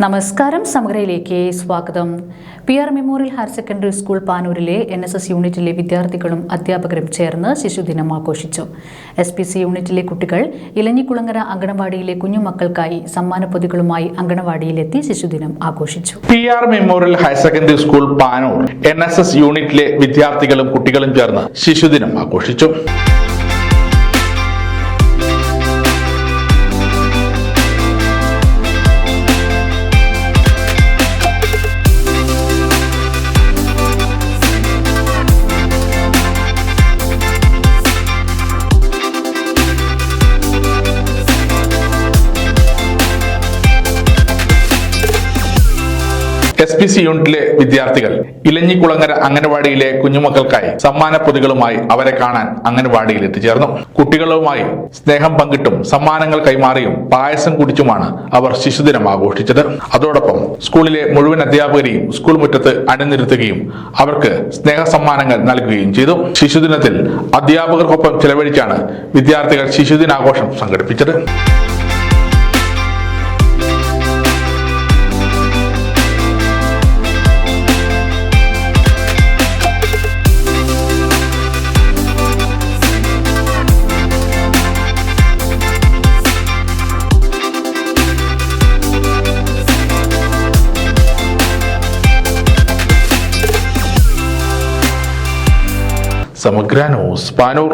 നമസ്കാരം, സമഗ്രയിലേക്ക് സ്വാഗതം. PR memorial higher secondary school പാനൂരിലെ NSS യൂണിറ്റിലെ വിദ്യാർത്ഥികളും അധ്യാപകരും ചേർന്ന് ശിശുദിനം ആഘോഷിച്ചു. SPC യൂണിറ്റിലെ കുട്ടികൾ ഇലഞ്ഞിക്കുളങ്ങര അങ്കണവാടിയിലെ കുഞ്ഞുമക്കൾക്കായി സമ്മാന പൊതികളുമായി അങ്കണവാടിയിലെത്തി ശിശുദിനം ആഘോഷിച്ചു. PR memorial higher secondary school Panoor NSS യൂണിറ്റിലെ വിദ്യാർത്ഥികളും കുട്ടികളും ചേർന്ന് ശിശുദിനം ആഘോഷിച്ചു. SPC യൂണിറ്റിലെ വിദ്യാർത്ഥികൾ ഇലഞ്ഞിക്കുളങ്ങര അംഗനവാടിയിലെ കുഞ്ഞുമക്കൾക്കായി സമ്മാന പൊതികളുമായി അവരെ കാണാൻ അംഗനവാടിയിൽ എത്തിച്ചേർന്നു. കുട്ടികളുമായി സ്നേഹം പങ്കിട്ടും സമ്മാനങ്ങൾ കൈമാറിയും പായസം കുടിച്ചുമാണ് അവർ ശിശുദിനം ആഘോഷിച്ചത്. അതോടൊപ്പം സ്കൂളിലെ മുഴുവൻ അധ്യാപകരെയും സ്കൂൾ മുറ്റത്ത് അണിനിരത്തുകയും അവർക്ക് സ്നേഹ സമ്മാനങ്ങൾ നൽകുകയും ചെയ്തു. ശിശുദിനത്തിൽ അധ്യാപകർക്കൊപ്പം ചെലവഴിച്ചാണ് വിദ്യാർത്ഥികൾ ശിശുദിനാഘോഷം സംഘടിപ്പിച്ചത്. സമഗ്ര ന്യൂസ് പാനൂർ.